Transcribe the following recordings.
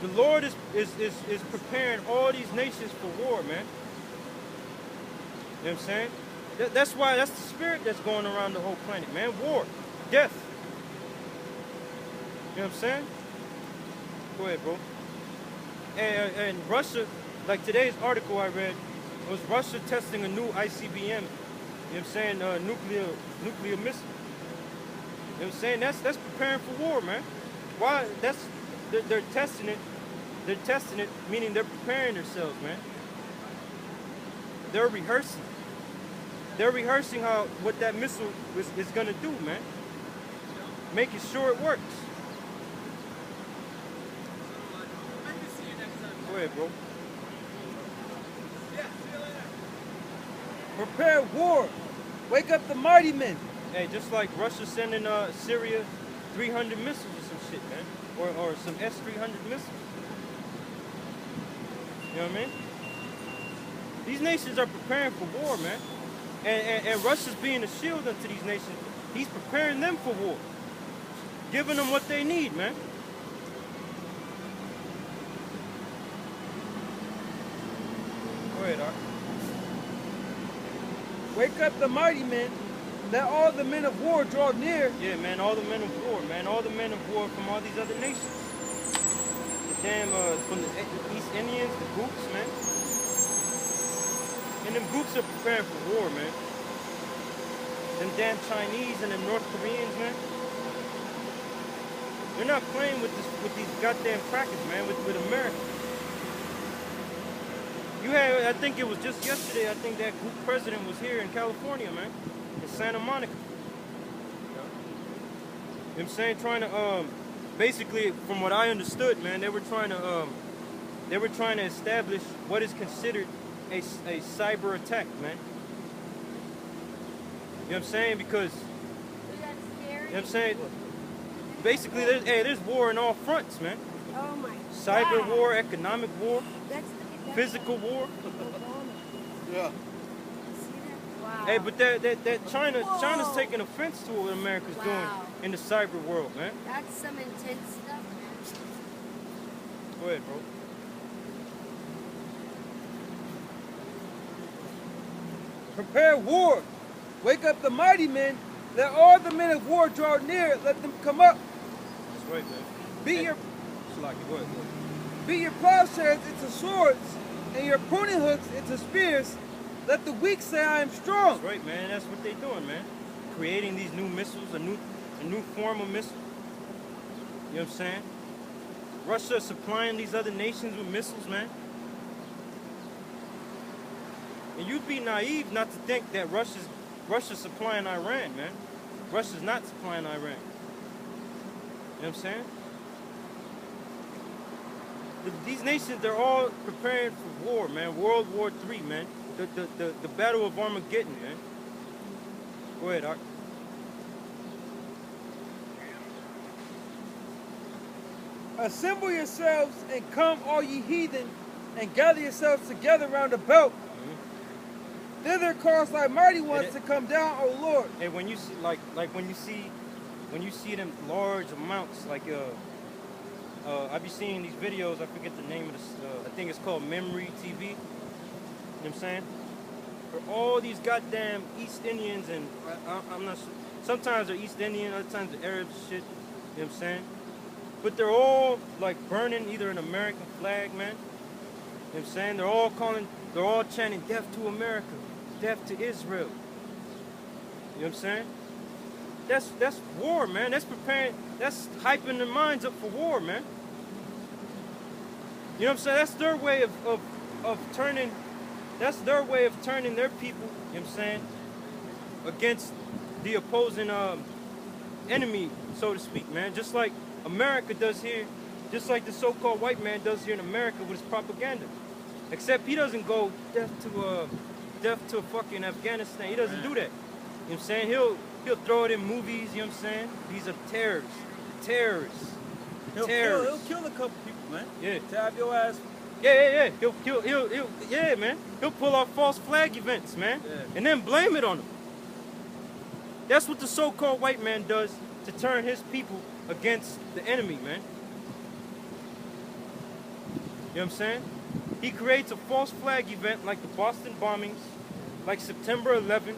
The Lord is preparing all these nations for war, man. You know what I'm saying? That's why, that's the spirit that's going around the whole planet, man. War, death. You know what I'm saying? Go ahead, bro. And Russia, like today's article I read, was Russia testing a new ICBM, you know what I'm saying, nuclear missile. You know what I'm saying? That's preparing for war, man. Why? They're testing it. They're testing it, meaning they're preparing themselves, man. They're rehearsing. They're rehearsing what that missile is gonna do, man. Making sure it works. Go ahead, bro. Yeah, see you later. Prepare war. Wake up the mighty men. Hey, just like Russia sending Syria 300 missiles or some shit, man. Or some S-300 missiles. You know what I mean? These nations are preparing for war, man. And Russia's being a shield unto these nations. He's preparing them for war. Giving them what they need, man. Go ahead, Art. Wake up the mighty men. Let all the men of war draw near. Yeah, man, all the men of war, man. All the men of war from all these other nations. The damn, from the East Indians, the Gooks, man. And them Gooks are preparing for war, man. Them damn Chinese and them North Koreans, man. They're not playing with these goddamn crackers, man, with America. You had, I think it was just yesterday, I think that Gook president was here in California, man. In Santa Monica. You know what I'm saying? Trying to, basically, from what I understood, man, they were trying to establish what is considered a cyber attack, man. You know what I'm saying? Because, Is that scary? you know what I'm saying? Basically, there's war in all fronts, man. Oh my Cyber God. war, economic war, That's physical war. Yeah. Wow. Hey, but that China's taking offense to what America's doing in the cyber world, man. That's some intense stuff, man. Go ahead, bro. Prepare war. Wake up the mighty men. Let all the men of war draw near. Let them come up. That's right, man. Beat your Slocky, go ahead, go ahead. Beat your plowshares into swords, and your pruning hooks into spears. Let the weak say, I am strong. That's right, man. That's what they're doing, man. Creating these new missiles, a new form of missile. You know what I'm saying? Russia supplying these other nations with missiles, man. And you'd be naive not to think that Russia's supplying Iran, man. Russia's not supplying Iran. You know what I'm saying? These nations, they're all preparing for war, man. World War III, man. The Battle of Armageddon, man. Go ahead, Art. Assemble yourselves and come, all ye heathen, and gather yourselves together round about. Thither cause thy mighty ones to come down, O Lord. And when you see, like when you see them large amounts, like I be seeing these videos. I forget the name of this. I think it's called Memory TV. You know what I'm saying? For all these goddamn East Indians, and I'm not sure. Sometimes they're East Indian, other times they're Arabs and shit. You know what I'm saying? But they're all like burning either an American flag, man. You know what I'm saying? They're all chanting death to America, death to Israel. You know what I'm saying? That's war, man. That's preparing, that's hyping their minds up for war, man. You know what I'm saying? That's their way of turning, that's their way of turning their people, you know what I'm saying, against the opposing enemy, so to speak, man. Just like America does here, just like the so-called white man does here in America with his propaganda. Except he doesn't go death to fucking Afghanistan. He doesn't do that. You know what I'm saying? He'll throw it in movies, you know what I'm saying? These are terrorists. Terrorists. He'll kill a couple people, man. Yeah. To have your ass. Yeah. Yeah, man. He'll pull off false flag events, man. Yeah. And then blame it on them. That's what the so-called white man does to turn his people against the enemy, man. what I'm saying? He creates a false flag event like the Boston bombings, like September 11th.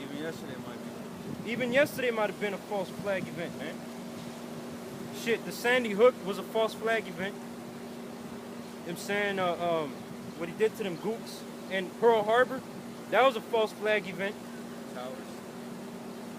Even yesterday might be. Even yesterday might have been a false flag event, man. Shit, the Sandy Hook was a false flag event. You know what I'm saying? What he did to them gooks in Pearl Harbor, that was a false flag event. Towers.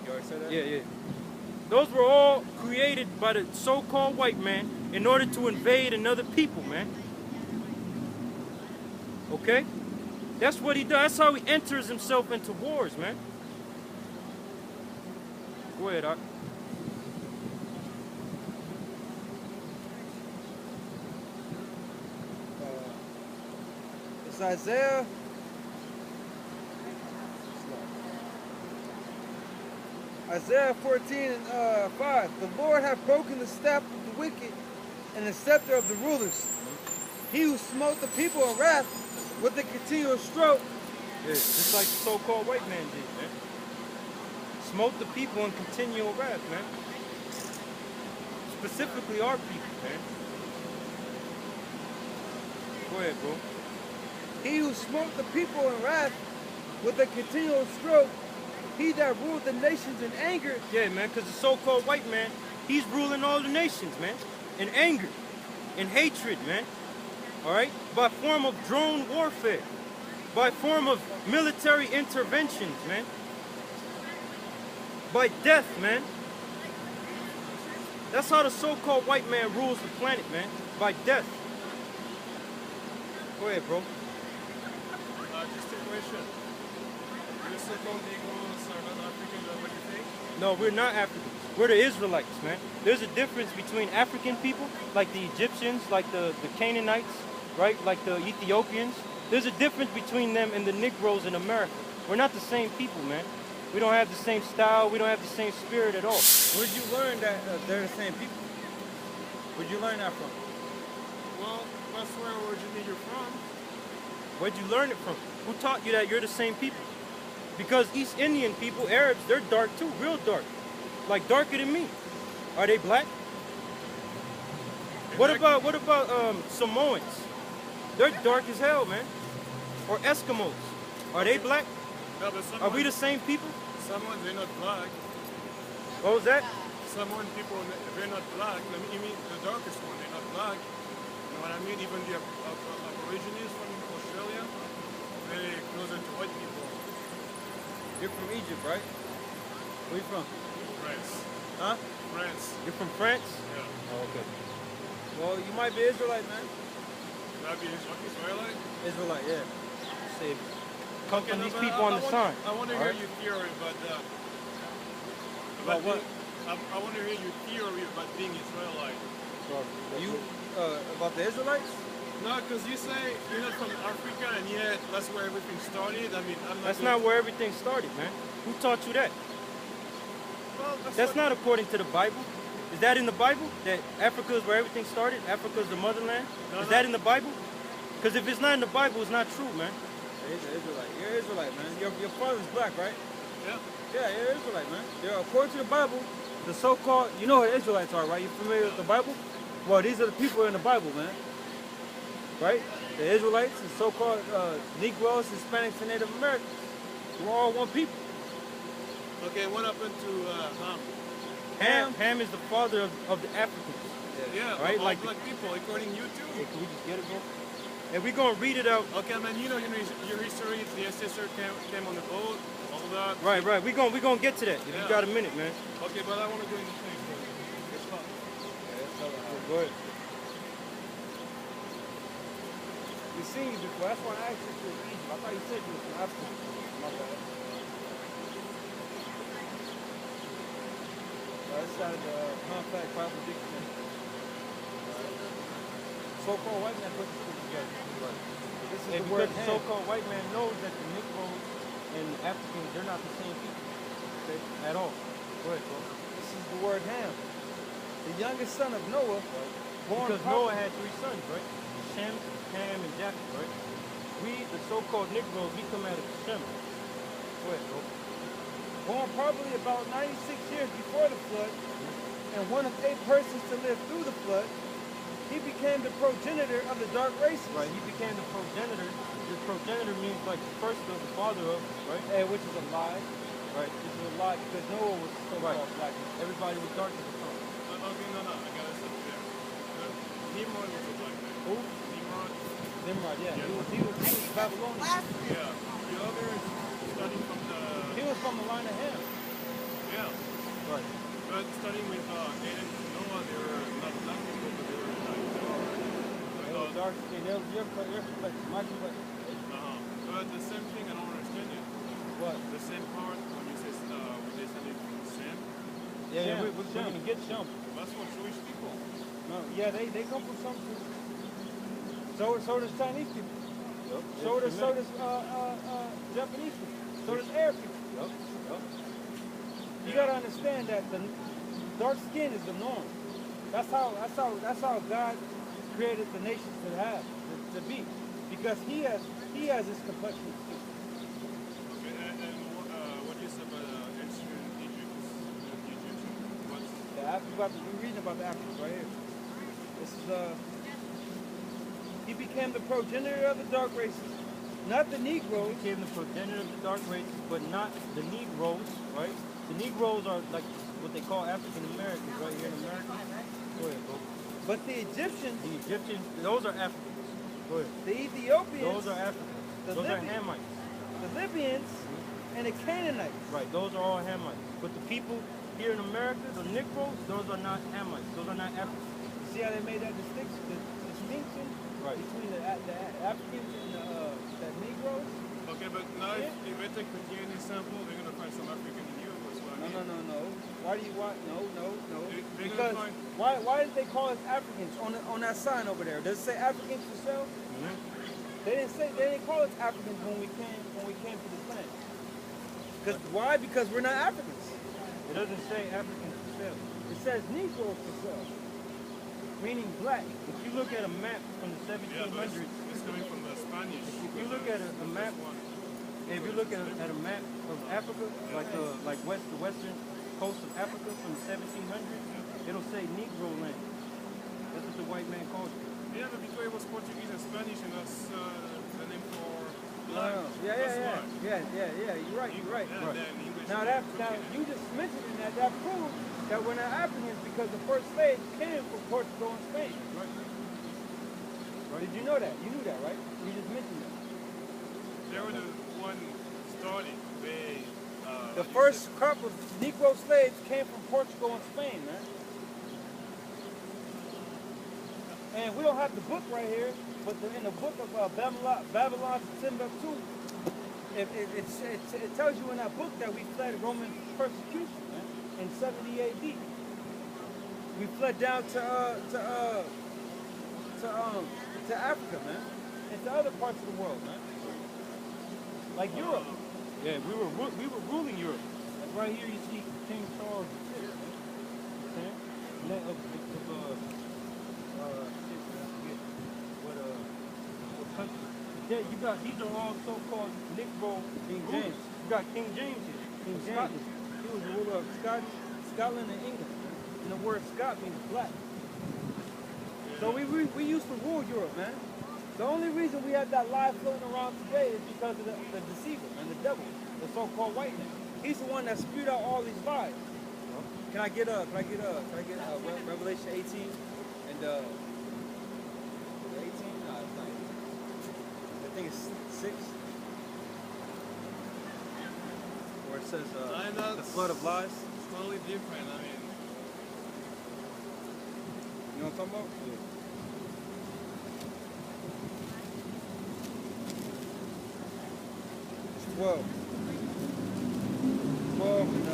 You already said that? Yeah. Those were all created by the so-called white man in order to invade another people, man. Okay? That's what he does. That's how he enters himself into wars, man. Go ahead, Doc. It's Isaiah. Isaiah 14 and 5. The Lord hath broken the staff of the wicked and the scepter of the rulers. He who smote the people in wrath with a continual stroke. Yeah, just like the so-called white man did, man. Smote the people in continual wrath, man. Specifically our people, man. Go ahead, bro. He who smote the people in wrath with a continual stroke. He that ruled the nations in anger. Yeah, man, because the so-called white man, he's ruling all the nations, man. In anger, in hatred, man. All right? By form of drone warfare. By form of military interventions, man. By death, man. That's how the so-called white man rules the planet, man. By death. Go ahead, bro. Just a question. You so-called negroes are not African, is that what you think? No, we're not Africans. We're the Israelites, man. There's a difference between African people, like the Egyptians, like the Canaanites, right? Like the Ethiopians. There's a difference between them and the negroes in America. We're not the same people, man. We don't have the same style. We don't have the same spirit at all. Where'd you learn that they're the same people? Where'd you learn that from? Well, that's where originally you're from. Where'd you learn it from? Who taught you that you're the same people? Because East Indian people, Arabs, they're dark too, real dark. Like darker than me. Are they black? What about Samoans? They're dark as hell, man. Or Eskimos. Are they black? No, but Are we the same people? someone, they're not black. What was that? Someone, people, they're not black. I mean, you mean the darkest one, they're not black. You know what I mean? Even the Aborigines from Australia, they're closer to white people. You're from Egypt, right? Where you from? France. Huh? France. You're from France? Yeah. Oh, okay. Well, you might be Israelite, man. That'd be Israelite? Israelite, yeah. Say, come Okay, from no, these but people on the sign. I want to hear your theory about that. About what? I want to hear your theory about being Israelite. You about the Israelites? No, because you say you're not from Africa, and yet that's where everything started. I mean, I'm not. That's not where everything started, man. Who taught you that? Well, That's not according to the Bible. Is that in the Bible? That Africa is where everything started? Africa is the motherland? Is that in the Bible? Because if it's not in the Bible, it's not true, man. You're Israelite. You're Israelite, man. Your father's black, right? Yeah. Yeah, you're Israelite, man. According to the Bible, the so-called, you know who the Israelites are, right? You familiar with the Bible? Well, these are the people in the Bible, man. Right? The Israelites, the so-called Negroes, Hispanics, and Native Americans. We're all one people. Okay, what happened to Ham? Ham is the father of the Africans. Yeah, Right, all like black people, according to you too. Hey, can we just get it, bro? And we're going to read it out. Okay, man, you know your history. The ancestor came on the boat, all that. Right. We're gonna get to that. If you Yeah. got a minute, man. Okay, but I want to go in the thing. Let's talk. Go ahead. We've seen you before. That's why I asked you if you were Egypt. I thought you said you were from Africa. My bad. This is the compact Bible dictionary. So-called white man put this shit together. This is And the word because the ham. so-called white man knows that the Negroes and the Africans, they're not the same people. Okay? At all. Go ahead, bro. This is the word Ham. The youngest son of Noah, born Because Noah had 3 sons, right? Shem, Ham, and Japheth, right? We, the so-called Negroes, we come out of Shem. Go ahead, bro. born probably about 96 years before the flood, and one of 8 persons to live through the flood. He became became the progenitor of the dark races. Right, he became the progenitor. The progenitor means like the first of the father of, right? And which is a lie. Right. Which is a lie because Noah was so-called black. Everybody was dark at the time. Okay, no, I gotta stop there. Nimrod was a black man. Who? Nimrod. Nimrod, yeah. He was Babylonian. Yeah. The other is studying from the. He was from the line of Ham. Yeah. Right. But studying with Adam and Noah, they were not black people, but they were like They were dark skin. They're complexion. My complexion. But the same thing, I don't understand it. What? The same part when you say we descended from Sam. Yeah, Shem. we're going to get Shem. That's for Jewish people. No, yeah, they come from some too. So does Chinese people. Yep. So does Japanese people. So does Arab people. Yep. You gotta understand that the dark skin is the norm. That's how God created the nations to be, because He has His complexion. Okay, and what do you say about ancient Egyptians? What's We're reading about the Africans right here. This is He became the progenitor of the dark races, not the Negroes. He became the progenitor of the dark races, but not the Negroes, right? The Negroes are like what they call African Americans right here in America. Go ahead, bro. But the Egyptians, Those are Africans. Go ahead. the Ethiopians, Those are Africans. the Those are Libyans, Hamites. the Libyans, and the Canaanites. Right, those are all Hamites. But the people here in America, the Negroes, those are not Hamites. Those are not Africans. See how they made that distinction Right. between the Africans and the Negroes? okay, but now if they take the DNA sample, they're gonna find some African in you. That's what I mean. No. Why do you want? No. They're Because gonna find. why did they call us Africans on that sign over there? Does it say Africans for sale? They didn't call us Africans when we came to this land. Why? Because we're not Africans. It doesn't say Africans for sale. It says Negroes for sale, meaning black. If you look at a map from the Yeah, but 1700s, it's coming from the Spanish. if you look at a map, if you look at a map of Africa, like the western coast of Africa from the 1700s, it'll say Negro land. That's what the white man calls it. Yeah, but before it was Portuguese and Spanish, and that's the name for No. black. That's why. Yeah. You're right. Yeah, then English Now you just mentioned that proves that we're not Africans because the first slaves came from Portugal and Spain. Right. Did you know that? You knew that, right? You just mentioned that. they were the one starting. The first crop of Negro slaves came from Portugal and Spain, man. And we don't have the book right here, but in the book of Babylon to Timbuktu, it tells you in that book that we fled Roman persecution, man, in 70 AD. We fled down to Africa, man, and to other parts of the world, man, like Europe. Yeah, we were ruling Europe. Like right here, you see King Charles VI. Okay? And that what country? Yeah, you got these are all so-called Negro King rulers. James. You got King James here. King of James. Scotland. He was the ruler of Scotland and England. And the word Scot means black. So we used to rule Europe, man. The only reason we have that lie floating around today is because of the deceiver and the devil, the so-called white man. He's the one that spewed out all these lies. Can I get Revelation 18 and 18? No, it's not 18. I think it's 6. Where it says the flood of lies. It's totally different. I mean, You know what I'm talking about? Yeah. It's 12. 12 and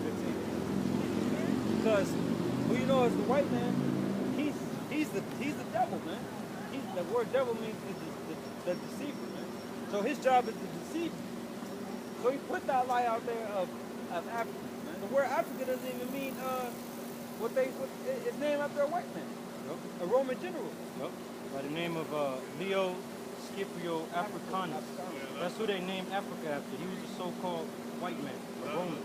15. Because who you know as the white man, he's the devil, man. The word devil means the deceiver, man. So his job is to deceive you. So he put that lie out there of Africa. The word Africa doesn't even mean it's named after a white man, a Roman general. Yep. By the name of Leo Scipio Africanus. That's who they named Africa after. He was a so-called white man, a Roman.